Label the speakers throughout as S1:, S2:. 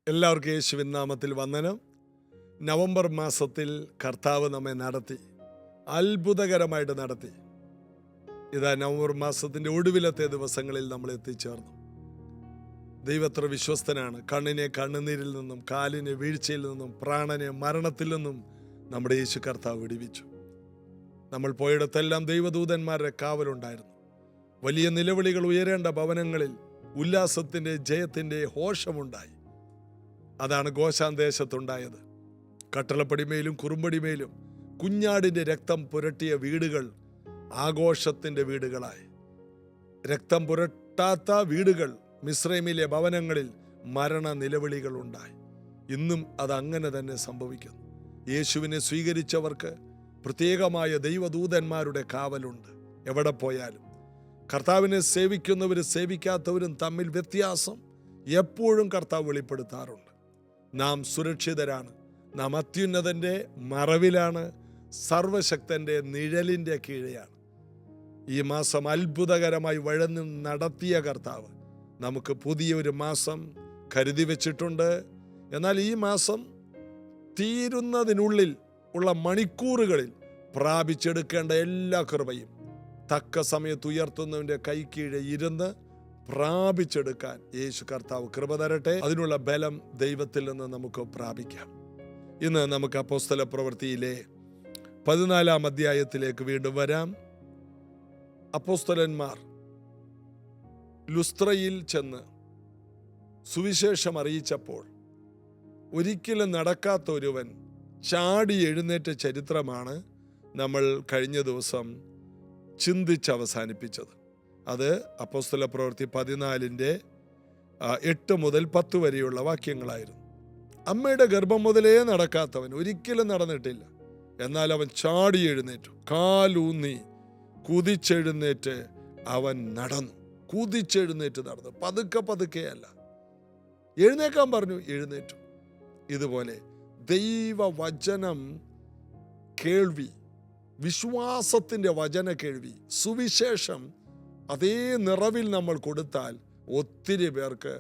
S1: എല്ലാവർക്കും യേശുവിൻ നാമത്തിൽ വന്ദനം. നവംബർ മാസത്തിൽ കർത്താവ് നമ്മെ നടത്തി, അത്ഭുതകരമായിട്ട് നടത്തി. ഇതാ നവംബർ മാസത്തിൻ്റെ ഒടുവിലത്തെ ദിവസങ്ങളിൽ നമ്മൾ എത്തിച്ചേർന്നു. ദൈവത്ര വിശ്വസ്തനാണ്. കണ്ണിനെ കണ്ണുനീരിൽ നിന്നും, കാലിനെ വീഴ്ചയിൽ നിന്നും, പ്രാണനെ മരണത്തിൽ നിന്നും നമ്മുടെ യേശു കർത്താവ് വിടുവിച്ചു. നമ്മൾ പോയിടത്തെല്ലാം ദൈവദൂതന്മാരുടെ കാവലുണ്ടായിരുന്നു. വലിയ നിലവിളികൾ ഉയരേണ്ട ഭവനങ്ങളിൽ ഉല്ലാസത്തിൻ്റെ, ജയത്തിൻ്റെ ഘോഷമുണ്ടായി. അതാണ് ഗോശാൻ ദേശത്തുണ്ടായത്. കട്ടളപ്പടിമേലും കുറുമ്പടിമേലും കുഞ്ഞാടിൻ്റെ രക്തം പുരട്ടിയ വീടുകൾ ആഘോഷത്തിൻ്റെ വീടുകളായി. രക്തം പുരട്ടാത്ത വീടുകൾ, മിസ്രൈമിലെ ഭവനങ്ങളിൽ മരണ നിലവിളികൾ ഉണ്ടായി. ഇന്നും അതങ്ങനെ തന്നെ സംഭവിക്കുന്നു. യേശുവിനെ സ്വീകരിച്ചവർക്ക് പ്രത്യേകമായ ദൈവദൂതന്മാരുടെ കാവലുണ്ട്. എവിടെ പോയാലും കർത്താവിനെ സേവിക്കുന്നവരും സേവിക്കാത്തവരും തമ്മിൽ വ്യത്യാസം എപ്പോഴും കർത്താവ് വെളിപ്പെടുത്താറുണ്ട്. നാം സുരക്ഷിതരാണ്. നാം അത്യുന്നതൻ്റെ മറവിലാണ്, സർവശക്തൻ്റെ നിഴലിൻ്റെ കീഴെയാണ്. ഈ മാസം അത്ഭുതകരമായി വഴന്നു നടത്തിയ കർത്താവ് നമുക്ക് പുതിയൊരു മാസം കരുതി വച്ചിട്ടുണ്ട്. എന്നാൽ ഈ മാസം തീരുന്നതിനുള്ളിൽ ഉള്ള മണിക്കൂറുകളിൽ പ്രാപിച്ചെടുക്കേണ്ട എല്ലാ കൃപയും തക്ക സമയത്ത് ഉയർത്തുന്നവൻ്റെ കൈക്കീഴെ ഇരുന്ന് പ്രാപിച്ചെടുക്കാൻ യേശു കർത്താവ് കൃപ തരട്ടെ. അതിനുള്ള ബലം ദൈവത്തിൽ നിന്ന് നമുക്ക് പ്രാപിക്കാം. ഇന്ന് നമുക്ക് അപ്പോസ്തല പ്രവൃത്തിയിലെ 14-ാം അധ്യായത്തിലേക്ക് വീണ്ടും വരാം. അപ്പോസ്തലന്മാർ ലുസ്ത്രയിൽ ചെന്ന് സുവിശേഷം അറിയിച്ചപ്പോൾ ഒരിക്കലും നടക്കാത്ത ഒരുവൻ ചാടി എഴുന്നേറ്റ ചരിത്രമാണ് നമ്മൾ കഴിഞ്ഞ ദിവസം ചിന്തിച്ച് അവസാനിപ്പിച്ചത്. അത് അപ്പോസ്തല പ്രവൃത്തി 14-ന്റെ 8 മുതൽ 10 വരെയുള്ള വാക്യങ്ങളായിരുന്നു. അമ്മയുടെ ഗർഭം മുതലേ നടക്കാത്തവൻ, ഒരിക്കലും നടന്നിട്ടില്ല. എന്നാൽ അവൻ ചാടി എഴുന്നേറ്റു, കാലൂന്നി കുതിച്ചെഴുന്നേറ്റ് അവൻ നടന്നു. കുതിച്ചെഴുന്നേറ്റ് നടന്നു, പതുക്കെ പതുക്കെയല്ല. എഴുന്നേക്കാൻ പറഞ്ഞു, എഴുന്നേറ്റു. ഇതുപോലെ ദൈവവചനം കേൾവി, വിശ്വാസത്തിൻ്റെ വചന കേൾവി, സുവിശേഷം അതേ നിറവിൽ നമ്മൾ കൊടുത്താൽ ഒത്തിരി പേർക്ക്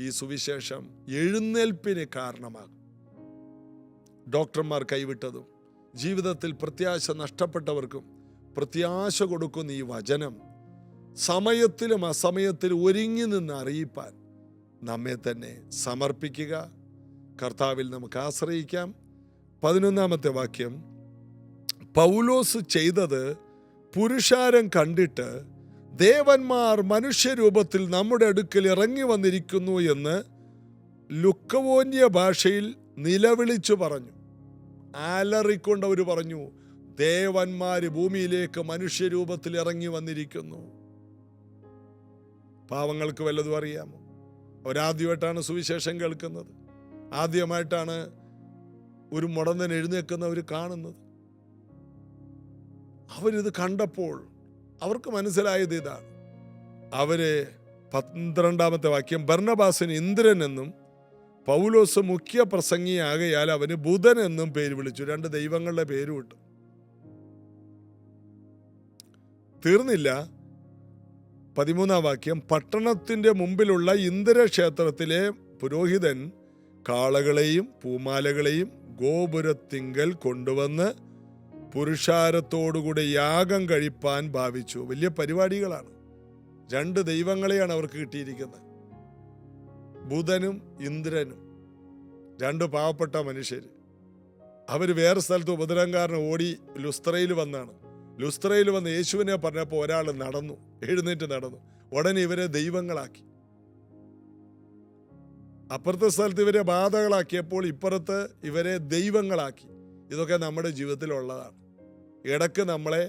S1: ഈ സുവിശേഷം എഴുന്നേൽപ്പിന് കാരണമാകും. ഡോക്ടർമാർ കൈവിട്ടതും ജീവിതത്തിൽ പ്രത്യാശ നഷ്ടപ്പെട്ടവർക്കും പ്രത്യാശ കൊടുക്കുന്ന ഈ വചനം സമയത്തിലും അസമയത്തിലും ഒരുങ്ങി നിന്ന് അറിയിപ്പാൻ നമ്മെ തന്നെ സമർപ്പിക്കുക. കർത്താവിൽ നമുക്ക് ആശ്രയിക്കാം. 11-ാമത്തെ വാക്യം, പൗലോസ് ചെയ്തത് പുരുഷാരം കണ്ടിട്ട് ദേവന്മാർ മനുഷ്യരൂപത്തിൽ നമ്മുടെ അടുക്കൽ ഇറങ്ങി വന്നിരിക്കുന്നു എന്ന് ലുക്കവോന്യ ഭാഷയിൽ നിലവിളിച്ചു പറഞ്ഞു. അലറിക്കൊണ്ടവർ പറഞ്ഞു, ദേവന്മാര് ഭൂമിയിലേക്ക് മനുഷ്യരൂപത്തിൽ ഇറങ്ങി വന്നിരിക്കുന്നു. പാവങ്ങൾക്ക് വല്ലതും അറിയാമോ? അവരാദ്യമായിട്ടാണ് സുവിശേഷം കേൾക്കുന്നത്. ആദ്യമായിട്ടാണ് ഒരു മുടന്തൻ എഴുന്നേൽക്കുന്നവർ കാണുന്നത്. അവരിത് കണ്ടപ്പോൾ അവർക്ക് മനസ്സിലായത് ഇതാണ്. അവര് 12-ാമത്തെ വാക്യം, ബർന്നബാസിന് ഇന്ദ്രൻ എന്നും പൗലോസ് മുഖ്യ പ്രസംഗിയാകയാൽ അവന് ബുധൻ എന്നും പേര് വിളിച്ചു. 2 ദൈവങ്ങളുടെ പേരും ഇട്ടു. തീർന്നില്ല. 13-ാം വാക്യം, പട്ടണത്തിന്റെ മുമ്പിലുള്ള ഇന്ദ്രക്ഷേത്രത്തിലെ പുരോഹിതൻ കാളകളെയും പൂമാലകളെയും ഗോപുരത്തിങ്കൽ കൊണ്ടുവന്ന് പുരുഷാരത്തോടുകൂടെ യാഗം കഴിപ്പാൻ ഭാവിച്ചു. വലിയ പരിപാടികളാണ്. 2 ദൈവങ്ങളെയാണ് അവർക്ക് കിട്ടിയിരിക്കുന്നത്, ബുധനും ഇന്ദ്രനും. 2 പാവപ്പെട്ട മനുഷ്യർ. അവർ വേറെ സ്ഥലത്ത് ഉപദ്രവം കാരണം ഓടി ലുസ്ത്രയിൽ വന്നാണ്. ലുസ്ത്രയിൽ വന്ന് യേശുവിനെ പറഞ്ഞപ്പോൾ ഒരാൾ നടന്നു, എഴുന്നേറ്റ് നടന്നു. ഉടനെ ഇവരെ ദൈവങ്ങളാക്കി. അപ്പുറത്തെ സ്ഥലത്ത് ഇവരെ ബാധകളാക്കിയപ്പോൾ ഇപ്പുറത്ത് ഇവരെ ദൈവങ്ങളാക്കി. ഇതൊക്കെ നമ്മുടെ ജീവിതത്തിലുള്ളതാണ്. ഇടയ്ക്ക് നമ്മളെ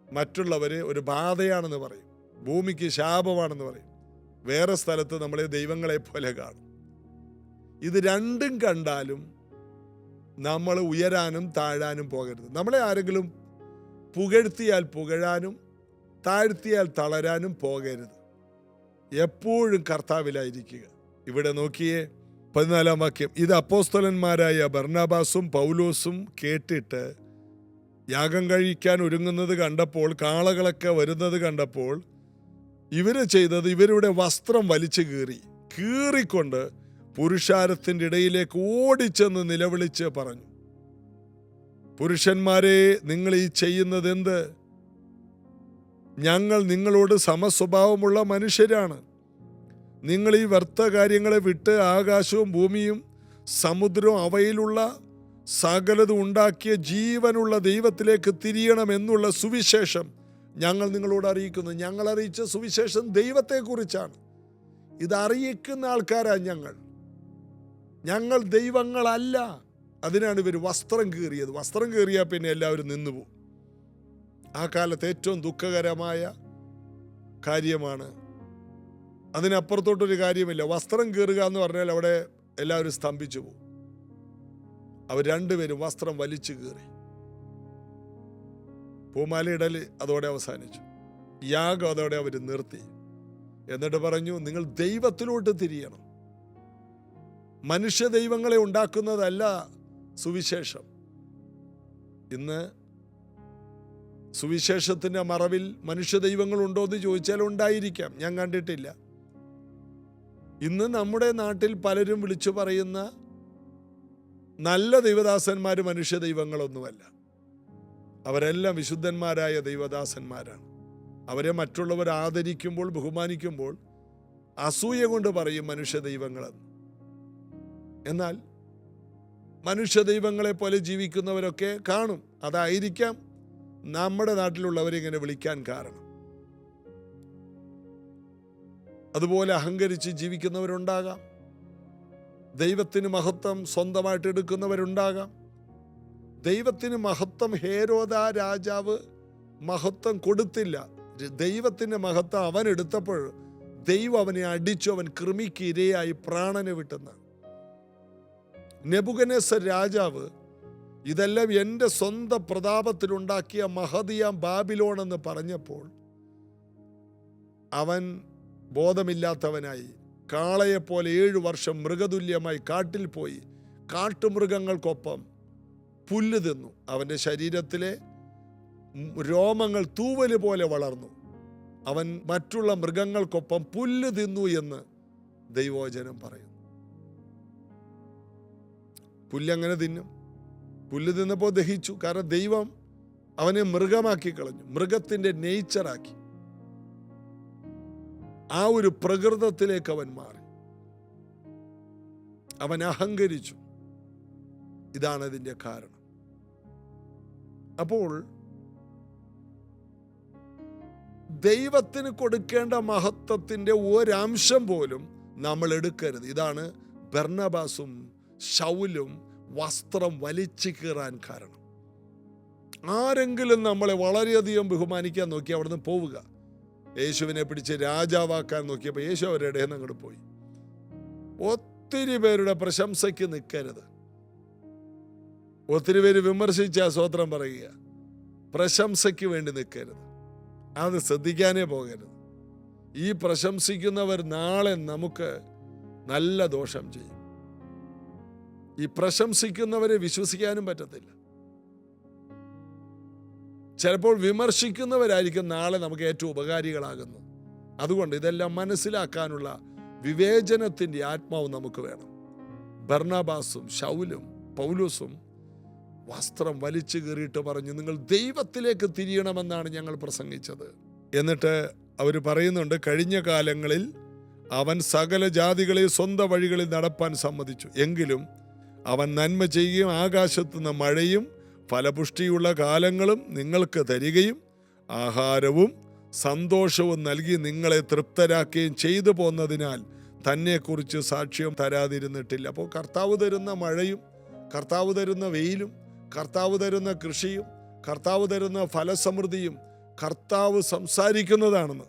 S1: മറ്റുള്ളവർ ഒരു ബാധയാണെന്ന് പറയും, ഭൂമിക്ക് ശാപമാണെന്ന് പറയും. വേറെ സ്ഥലത്ത് നമ്മളെ ദൈവങ്ങളെ പോലെ കാണും. ഇത് രണ്ടും കണ്ടാലും നമ്മൾ ഉയരാനും താഴാനും പോകരുത്. നമ്മളെ ആരെങ്കിലും പുകഴ്ത്തിയാൽ പുകഴാനും താഴ്ത്തിയാൽ തളരാനും പോകരുത്. എപ്പോഴും കർത്താവിലായിരിക്കുക. ഇവിടെ നോക്കിയേ, 14-ാം വാക്യം, ഇത് അപ്പോസ്തലന്മാരായ ബർന്നബാസും പൗലോസും കേട്ടിട്ട് യാഗം കഴിക്കാൻ ഒരുങ്ങുന്നത് കണ്ടപ്പോൾ, കാളകളൊക്കെ വരുന്നത് കണ്ടപ്പോൾ ഇവര് ചെയ്തത്, ഇവരുടെ വസ്ത്രം വലിച്ചു കീറിക്കൊണ്ട് പുരുഷാരത്തിൻ്റെ ഇടയിലേക്ക് ഓടിച്ചെന്ന് നിലവിളിച്ച് പറഞ്ഞു, പുരുഷന്മാരെ, നിങ്ങൾ ഈ ചെയ്യുന്നത് എന്ത്? ഞങ്ങൾ നിങ്ങളോട് സമസ്വഭാവമുള്ള മനുഷ്യരാണ്. നിങ്ങൾ ഈ വ്യർത്ഥ കാര്യങ്ങളെ വിട്ട് ആകാശവും ഭൂമിയും സമുദ്രവും അവയിലുള്ള സകലതും ഉണ്ടാക്കിയ ജീവനുള്ള ദൈവത്തിലേക്ക് തിരിയണമെന്നുള്ള സുവിശേഷം ഞങ്ങൾ നിങ്ങളോട് അറിയിക്കുന്നു. ഞങ്ങൾ അറിയിച്ച സുവിശേഷം ദൈവത്തെക്കുറിച്ചാണ്. ഇത് അറിയിക്കുന്ന ആൾക്കാരാണ് ഞങ്ങൾ ദൈവങ്ങളല്ല. അതിനാണ് ഇവർ വസ്ത്രം കീറിയത്. വസ്ത്രം കീറിയാൽ പിന്നെ എല്ലാവരും നിന്നുപോകും. ആ കാലത്ത് ഏറ്റവും ദുഃഖകരമായ കാര്യമാണ്. അതിനപ്പുറത്തോട്ടൊരു കാര്യമില്ല. വസ്ത്രം കീറുക എന്ന് പറഞ്ഞാൽ അവിടെ എല്ലാവരും സ്തംഭിച്ചു പോകും. അവർ രണ്ടുപേരും വസ്ത്രം വലിച്ചു കീറി. പൂമാലയിടൽ അതോടെ അവസാനിച്ചു. യാഗം അതോടെ അവർ നിർത്തി. എന്നിട്ട് പറഞ്ഞു, നിങ്ങൾ ദൈവത്തിലോട്ട് തിരിയണം. മനുഷ്യ ദൈവങ്ങളെ ഉണ്ടാക്കുന്നതല്ല സുവിശേഷം. ഇന്ന് സുവിശേഷത്തിൻ്റെ മറവിൽ മനുഷ്യ ദൈവങ്ങളുണ്ടോ എന്ന് ചോദിച്ചാൽ ഉണ്ടായിരിക്കാം. ഞാൻ കണ്ടിട്ടില്ല. ഇന്ന് നമ്മുടെ നാട്ടിൽ പലരും വിളിച്ചു പറയുന്ന നല്ല ദൈവദാസന്മാർ മനുഷ്യ ദൈവങ്ങളൊന്നുമല്ല. അവരെല്ലാം വിശുദ്ധന്മാരായ ദൈവദാസന്മാരാണ്. അവരെ മറ്റുള്ളവർ ആദരിക്കുമ്പോൾ, ബഹുമാനിക്കുമ്പോൾ അസൂയ കൊണ്ട് പറയും മനുഷ്യ ദൈവങ്ങളെന്ന്. എന്നാൽ മനുഷ്യ ദൈവങ്ങളെ പോലെ ജീവിക്കുന്നവരൊക്കെ കാണും. അതായിരിക്കാം നമ്മുടെ നാട്ടിലുള്ളവരിങ്ങനെ വിളിക്കാൻ കാരണം. അതുപോലെ അഹങ്കരിച്ച് ജീവിക്കുന്നവരുണ്ടാകാം. ദൈവത്തിന് മഹത്വം സ്വന്തമായിട്ട് എടുക്കുന്നവരുണ്ടാകാം. ദൈവത്തിന് മഹത്വം ഹേരോദ രാജാവ് മഹത്വം കൊടുത്തില്ല. ദൈവത്തിൻ്റെ മഹത്വം അവൻ എടുത്തപ്പോൾ ദൈവം അവനെ അടിച്ചു. അവൻ കൃമിക്ക് ഇരയായി പ്രാണനെ വിട്ടെന്ന്. നെബൂഖദ്നേസർ രാജാവ് ഇതെല്ലാം എൻ്റെ സ്വന്തം പ്രതാപത്തിലുണ്ടാക്കിയ മഹതിയാം ബാബിലോൺ എന്ന് പറഞ്ഞപ്പോൾ അവൻ ബോധമില്ലാത്തവനായി കാളയെപ്പോലെ 7 വർഷം മൃഗതുല്യമായി കാട്ടിൽ പോയി കാട്ടുമൃഗങ്ങൾക്കൊപ്പം പുല്ല് തിന്നു. അവൻ്റെ ശരീരത്തിലെ രോമങ്ങൾ തൂവല് പോലെ വളർന്നു. അവൻ മറ്റുള്ള മൃഗങ്ങൾക്കൊപ്പം പുല്ല് തിന്നു എന്ന് ദൈവവചനം പറയുന്നു. പുല്ലങ്ങനെ തിന്നും. പുല്ല് തിന്നപ്പോൾ ദഹിച്ചു. കാരണം ദൈവം അവനെ മൃഗമാക്കി കളഞ്ഞു. മൃഗത്തിൻ്റെ നേച്ചറാക്കി. ആ ഒരു പ്രകൃതത്തിലേക്ക് അവൻ മാറി. അവൻ അഹങ്കരിച്ചു. ഇതാണ് ഇതിൻ്റെ കാരണം. അപ്പോൾ ദൈവത്തിന് കൊടുക്കേണ്ട മഹത്വത്തിൻ്റെ ഒരംശം പോലും നമ്മൾ എടുക്കരുത്. ഇതാണ് ബർന്നബാസും ശൗലും വസ്ത്രം വലിച്ചു കീറാൻ കാരണം. ആരെങ്കിലും നമ്മളെ വളരെയധികം ബഹുമാനിക്കാൻ നോക്കി അവിടുന്ന് പോവുക. യേശുവിനെ പിടിച്ച് രാജാവാക്കാൻ നോക്കിയപ്പോൾ യേശു അവരുടെ ഇടയിൽ നിന്ന് അങ്ങോട്ട് പോയി. ഒത്തിരി പേരുടെ പ്രശംസയ്ക്ക് നിൽക്കരുത്. ഒത്തിരി പേര് വിമർശിച്ച സ്വത്രം പറയുക. പ്രശംസയ്ക്ക് വേണ്ടി നിൽക്കരുത്. അത് ശ്രദ്ധിക്കാനേ പോകരുത്. ഈ പ്രശംസിക്കുന്നവർ നാളെ നമുക്ക് നല്ല ദോഷം ചെയ്യും. ഈ പ്രശംസിക്കുന്നവരെ വിശ്വസിക്കാനും പറ്റത്തില്ല. ചിലപ്പോൾ വിമർശിക്കുന്നവരായിരിക്കും നാളെ നമുക്ക് ഏറ്റവും ഉപകാരികളാകുന്നത്. അതുകൊണ്ട് ഇതെല്ലാം മനസ്സിലാക്കാനുള്ള വിവേചനത്തിൻ്റെ ആത്മാവ് നമുക്ക് വേണം. ബർന്നബാസും ശൗലും പൗലോസും വസ്ത്രം വലിച്ചു കീറിയിട്ട് പറഞ്ഞു, നിങ്ങൾ ദൈവത്തിലേക്ക് തിരിയണമെന്നാണ് ഞങ്ങൾ പ്രസംഗിച്ചത്. എന്നിട്ട് അവർ പറയുന്നുണ്ട്, കഴിഞ്ഞ കാലങ്ങളിൽ അവൻ സകല ജാതികളെ സ്വന്തം വഴികളിൽ നടപ്പാൻ സമ്മതിച്ചു. എങ്കിലും അവൻ നന്മ ചെയ്യുകയും ആകാശത്തുനിന്ന് മഴയും ഫലപുഷ്ടിയുള്ള കാലങ്ങളും നിങ്ങൾക്ക് തരികയും ആഹാരവും സന്തോഷവും നൽകി നിങ്ങളെ തൃപ്തരാക്കുകയും ചെയ്തു പോന്നതിനാൽ തന്നെക്കുറിച്ച് സാക്ഷ്യം തരാതിരുന്നിട്ടില്ല. അപ്പോൾ കർത്താവ് തരുന്ന മഴയും കർത്താവ് തരുന്ന വെയിലും കർത്താവ് തരുന്ന കൃഷിയും കർത്താവ് തരുന്ന ഫലസമൃദ്ധിയും കർത്താവ് സംസാരിക്കുന്നതാണെന്ന്,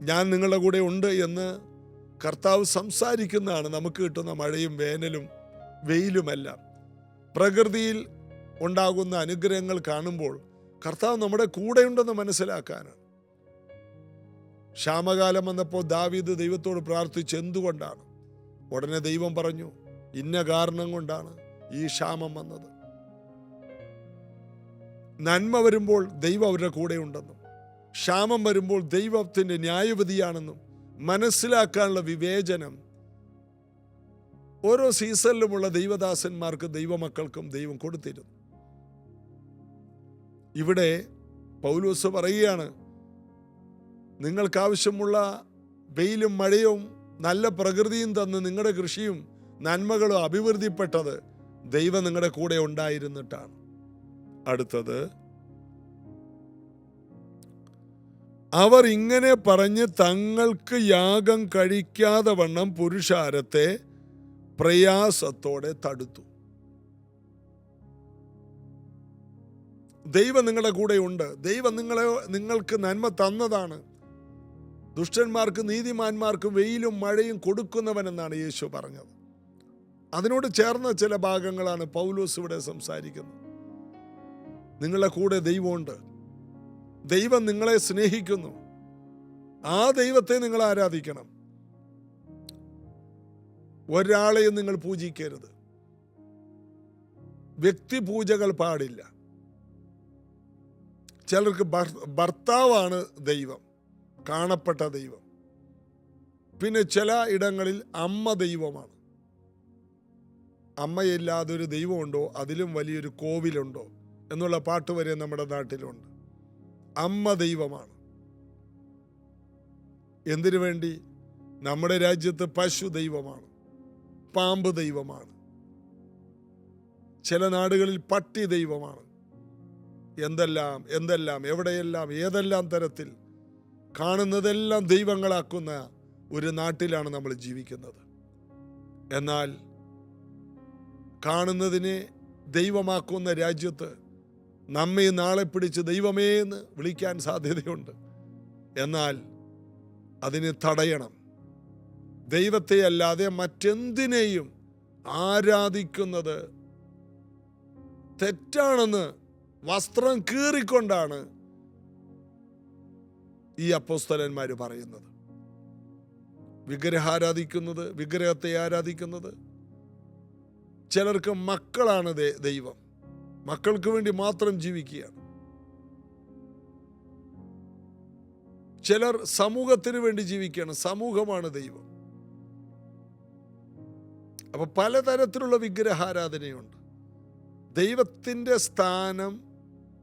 S1: ഞാൻ നിങ്ങളുടെ കൂടെ ഉണ്ട് എന്ന് കർത്താവ് സംസാരിക്കുന്നതാണ് നമുക്ക് കിട്ടുന്ന മഴയും വേനലും വെയിലുമെല്ലാം. പ്രകൃതിയിൽ ഉണ്ടാകുന്ന അനുഗ്രഹങ്ങൾ കാണുമ്പോൾ കർത്താവ് നമ്മുടെ കൂടെയുണ്ടെന്ന് മനസ്സിലാക്കാനാണ്. ക്ഷാമകാലം വന്നപ്പോൾ ദാവീദ് ദൈവത്തോട് പ്രാർത്ഥിച്ച് എന്തുകൊണ്ടാണ്? ഉടനെ ദൈവം പറഞ്ഞു, ഇന്ന കാരണം കൊണ്ടാണ് ഈ ക്ഷാമം വന്നത്. നന്മ വരുമ്പോൾ ദൈവം അവരുടെ കൂടെ ഉണ്ടെന്നും ക്ഷാമം വരുമ്പോൾ ദൈവത്തിൻ്റെ ന്യായവിധിയാണെന്നും മനസ്സിലാക്കാനുള്ള വിവേചനം ഓരോ സീസണിലുമുള്ള ദൈവദാസന്മാർക്ക്, ദൈവമക്കൾക്കും ദൈവം കൊടുത്തിരുന്നു. ഇവിടെ പൗലോസ് പറയുകയാണ്, നിങ്ങൾക്കാവശ്യമുള്ള വെയിലും മഴയും നല്ല പ്രകൃതിയും തന്ന് നിങ്ങളുടെ കൃഷിയും നന്മകളും അഭിവൃദ്ധിപ്പെട്ടത് ദൈവം നിങ്ങളുടെ കൂടെ ഉണ്ടായിരുന്നിട്ടാണ്. അടുത്തത്, അവർ ഇങ്ങനെ പറഞ്ഞ് തങ്ങൾക്ക് യാഗം കഴിക്കാതെ വണ്ണം പുരുഷാരത്തെ പ്രയാസത്തോടെ തടുത്തു. ദൈവം നിങ്ങളുടെ കൂടെ ഉണ്ട്. ദൈവം നിങ്ങൾക്ക് നന്മ തന്നതാണ്. ദുഷ്ടന്മാർക്ക് നീതിമാന്മാർക്ക് വെയിലും മഴയും കൊടുക്കുന്നവനെന്നാണ് യേശു പറഞ്ഞത്. അതിനോട് ചേർന്ന ചില ഭാഗങ്ങളാണ് പൗലോസ് ഇവിടെ സംസാരിക്കുന്നത്. നിങ്ങളുടെ കൂടെ ദൈവമുണ്ട്. ദൈവം നിങ്ങളെ സ്നേഹിക്കുന്നു. ആ ദൈവത്തെ നിങ്ങൾ ആരാധിക്കണം. ഒരാളെയും നിങ്ങൾ പൂജിക്കരുത്. വ്യക്തിപൂജകൾ പാടില്ല. ചിലർക്ക് ഭർത്താവാണ് ദൈവം, കാണപ്പെട്ട ദൈവം. പിന്നെ ചില ഇടങ്ങളിൽ അമ്മ ദൈവമാണ്. അമ്മയില്ലാതൊരു ദൈവമുണ്ടോ, അതിലും വലിയൊരു കോവിലുണ്ടോ എന്നുള്ള പാട്ട് വരെ നമ്മുടെ നാട്ടിലുണ്ട്. അമ്മ ദൈവമാണ്. എന്തിനു വേണ്ടി? നമ്മുടെ രാജ്യത്ത് പശു ദൈവമാണ്, പാമ്പ് ദൈവമാണ്, ചില നാടുകളിൽ പട്ടി ദൈവമാണ്. എന്തെല്ലാം എന്തെല്ലാം എവിടെയെല്ലാം ഏതെല്ലാം തരത്തിൽ കാണുന്നതെല്ലാം ദൈവങ്ങളാക്കുന്ന ഒരു നാട്ടിലാണ് നമ്മൾ ജീവിക്കുന്നത്. എന്നാൽ കാണുന്നതിനെ ദൈവമാക്കുന്ന രാജ്യത്ത് നമ്മെ നാളെ പിടിച്ച് ദൈവമേ എന്ന് വിളിക്കാൻ സാധ്യതയുണ്ട്. എന്നാൽ അതിനെ തടയണം. ദൈവത്തെ അല്ലാതെ മറ്റെന്തിനേയും ആരാധിക്കുന്നത് തെറ്റാണെന്ന് വസ്ത്രം കീറിക്കൊണ്ടാണ് ഈ അപ്പോസ്തലന്മാർ പറയുന്നത്. വിഗ്രഹാരാധിക്കുന്നത്, വിഗ്രഹത്തെ ആരാധിക്കുന്നത്. ചിലർക്ക് മക്കളാണ് ദൈവം, മക്കൾക്ക് വേണ്ടി മാത്രം ജീവിക്കുകയാണ്. ചിലർ സമൂഹത്തിന് വേണ്ടി ജീവിക്കുകയാണ്, സമൂഹമാണ് ദൈവം. അപ്പൊ പലതരത്തിലുള്ള വിഗ്രഹാരാധനയുണ്ട്. ദൈവത്തിൻ്റെ സ്ഥാനം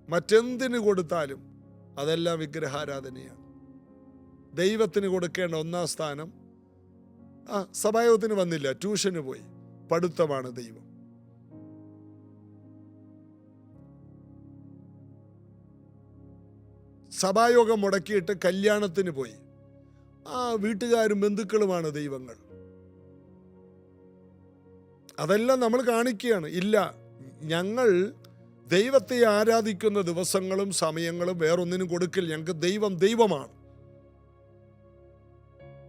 S1: മറ്റെന്തിന് കൊടുത്താലും അതെല്ലാം വിഗ്രഹാരാധനയാണ്. ദൈവത്തിന് കൊടുക്കേണ്ട ഒന്നാം സ്ഥാനം, സഭായോഗത്തിന് വന്നില്ല, ട്യൂഷന് പോയി, പഠിത്തമാണ് ദൈവം. സഭായോഗം മുടക്കിയിട്ട് കല്യാണത്തിന് പോയി, ആ വീട്ടുകാരും ബന്ധുക്കളുമാണ് ദൈവങ്ങൾ. അതെല്ലാം നമ്മൾ കാണിക്കുകയാണ്. ഇല്ല, ഞങ്ങൾ ദൈവത്തെ ആരാധിക്കുന്ന ദിവസങ്ങളും സമയങ്ങളും വേറൊന്നിനും കൊടുക്കില്ല. ഞങ്ങൾക്ക് ദൈവം ദൈവമാണ്.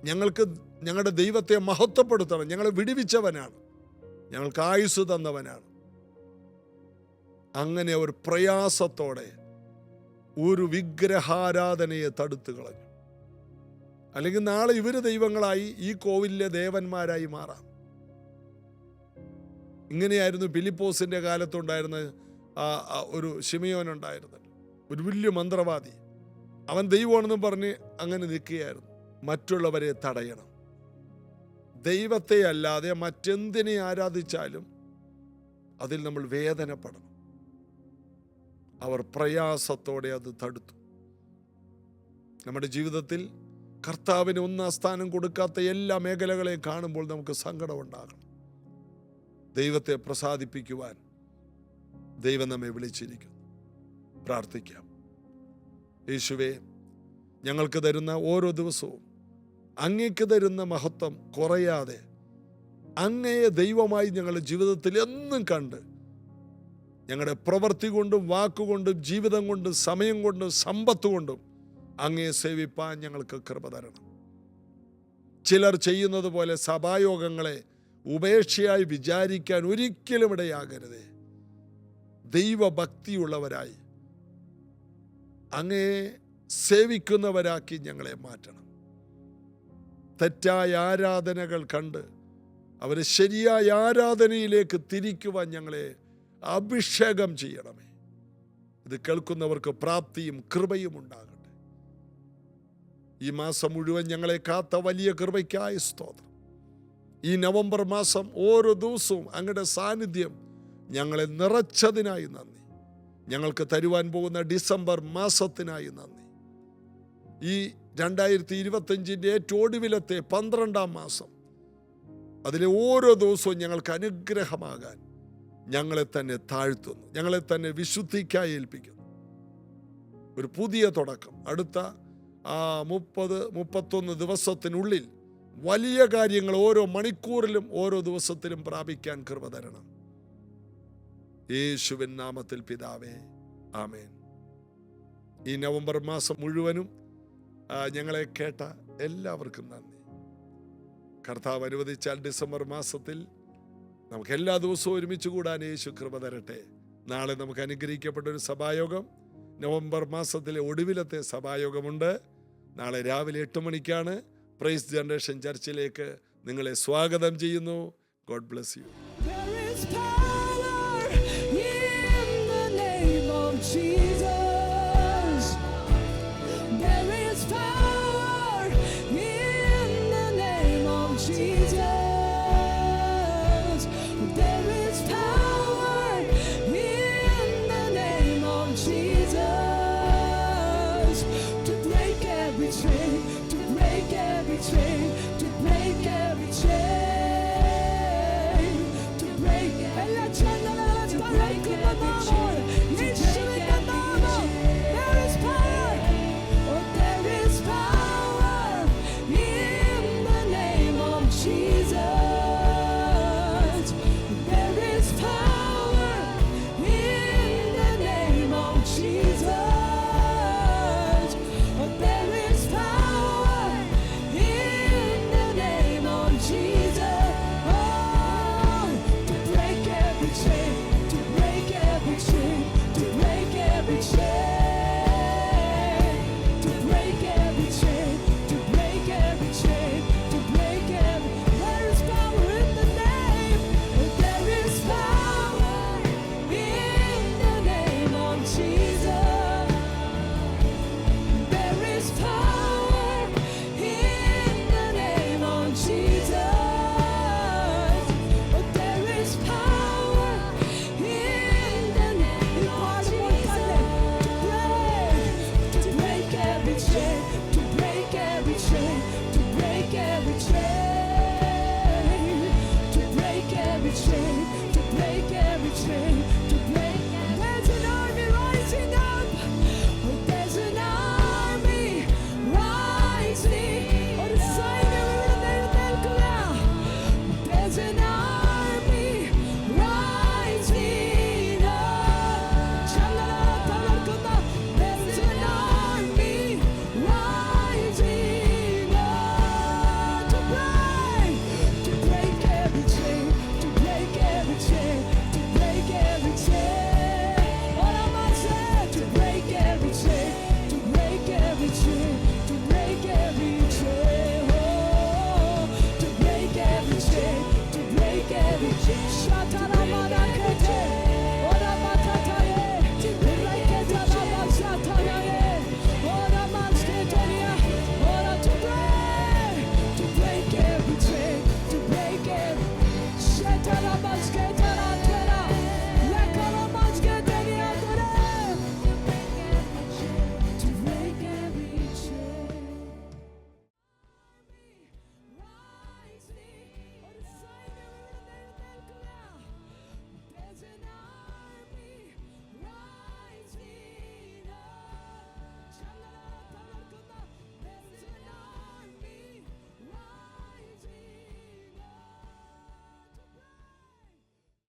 S1: ഞങ്ങൾക്ക് ഞങ്ങളുടെ ദൈവത്തെ മഹത്വപ്പെടുത്തണം. ഞങ്ങളെ വിടുവിച്ചവനാണ്, ഞങ്ങൾക്ക് ആയുസ് തന്നവനാണ്. അങ്ങനെ ഒരു പ്രയാസത്തോടെ ഒരു വിഗ്രഹാരാധനയെ തടുത്തു കളഞ്ഞു. അല്ലെങ്കിൽ നാളെ ഇവര് ദൈവങ്ങളായി ഈ കോവിലിലെ ദേവന്മാരായി മാറാം. ഇങ്ങനെയായിരുന്നു ഫിലിപ്പോസിന്റെ കാലത്തുണ്ടായിരുന്ന ഒരു ശിമയോൻ ഉണ്ടായിരുന്നത്, ഒരു വലിയ മന്ത്രവാദി. അവൻ ദൈവമാണെന്നും പറഞ്ഞ് അങ്ങനെ നിൽക്കുകയായിരുന്നു. മറ്റുള്ളവരെ തടയണം. ദൈവത്തെ അല്ലാതെ മറ്റെന്തിനെ ആരാധിച്ചാലും അതിൽ നമ്മൾ വേദനപ്പെടണം. അവർ പ്രയാസത്തോടെ അത് തടുത്തു. നമ്മുടെ ജീവിതത്തിൽ കർത്താവിന് ഒന്നാം സ്ഥാനം കൊടുക്കാത്ത എല്ലാ മേഖലകളെയും കാണുമ്പോൾ നമുക്ക് സങ്കടമുണ്ടാകണം. ദൈവത്തെ പ്രസാദിപ്പിക്കുവാൻ ദൈവം നമ്മെ വിളിച്ചിരിക്കുന്നു. പ്രാർത്ഥിക്കാം. യേശുവേ, ഞങ്ങൾക്ക് തരുന്ന ഓരോ ദിവസവും അങ്ങേക്ക് തരുന്ന മഹത്വം കുറയാതെ അങ്ങയെ ദൈവമായി ഞങ്ങളുടെ ജീവിതത്തിൽ എന്നും കണ്ട് ഞങ്ങളുടെ പ്രവൃത്തി കൊണ്ടും വാക്കുകൊണ്ടും ജീവിതം കൊണ്ടും സമയം കൊണ്ടും സമ്പത്ത് കൊണ്ടും അങ്ങയെ സേവിപ്പാൻ ഞങ്ങൾക്ക് കൃപ തരണം. ചിലർ ചെയ്യുന്നത് പോലെ സഭായോഗങ്ങളെ ഉപേക്ഷയായി വിചാരിക്കാൻ ഒരിക്കലും ഇടയാകരുതേ. ദൈവഭക്തിയുള്ളവരായി അങ്ങയെ സേവിക്കുന്നവരാക്കി ഞങ്ങളെ മാറ്റണം. തെറ്റായ ആരാധനകൾ കണ്ട് അവരെ ശരിയായ ആരാധനയിലേക്ക് തിരിക്കുവാൻ ഞങ്ങളെ അഭിഷേകം ചെയ്യണമേ. ഇത് കേൾക്കുന്നവർക്ക് പ്രാപ്തിയും കൃപയും ഉണ്ടാകട്ടെ. ഈ മാസം മുഴുവൻ ഞങ്ങളെ കാത്ത വലിയ കൃപയ്ക്കായ സ്തോത്രം. ഈ നവംബർ മാസം ഓരോ ദിവസവും അങ്ങയുടെ സാന്നിധ്യം ഞങ്ങളെ നിറച്ചതിനായി നന്ദി. ഞങ്ങൾക്ക് തരുവാൻ പോകുന്ന ഡിസംബർ മാസത്തിനായി നന്ദി. ഈ 2025 ഏറ്റവും ഒടുവിലത്തെ 12-ാം മാസം, അതിലെ ഓരോ ദിവസവും ഞങ്ങൾക്ക് അനുഗ്രഹമാകാൻ ഞങ്ങളെ തന്നെ താഴ്ത്തുന്നു, ഞങ്ങളെ തന്നെ വിശുദ്ധിക്കായി ഏൽപ്പിക്കുന്നു. ഒരു പുതിയ തുടക്കം അടുത്ത 30-31 ദിവസത്തിനുള്ളിൽ വലിയ കാര്യങ്ങൾ ഓരോ മണിക്കൂറിലും ഓരോ ദിവസത്തിലും പ്രാപിക്കാൻ കൃപ തരണം. യേശുവിൻ നാമത്തിൽ പിതാവേ, ആമേൻ. ഈ നവംബർ മാസം മുഴുവനും ഞങ്ങളെ കേട്ട എല്ലാവർക്കും നന്ദി. കർത്താവ് അനുവദിച്ചാൽ ഡിസംബർ മാസത്തിൽ നമുക്ക് എല്ലാ ദിവസവും ഒരുമിച്ച് കൂടാൻ യേശു കൃപ തരട്ടെ. നാളെ നമുക്ക് അനുഗ്രഹിക്കപ്പെട്ട ഒരു സഭായോഗം, നവംബർ മാസത്തിലെ ഒടുവിലത്തെ സഭായോഗമുണ്ട്. നാളെ രാവിലെ 8 മണിക്കാണ്. പ്രൈസ് ജനറേഷൻ ചർച്ചിലേക്ക് നിങ്ങളെ സ്വാഗതം ചെയ്യുന്നു. God bless you.
S2: There is power in the name of Jesus.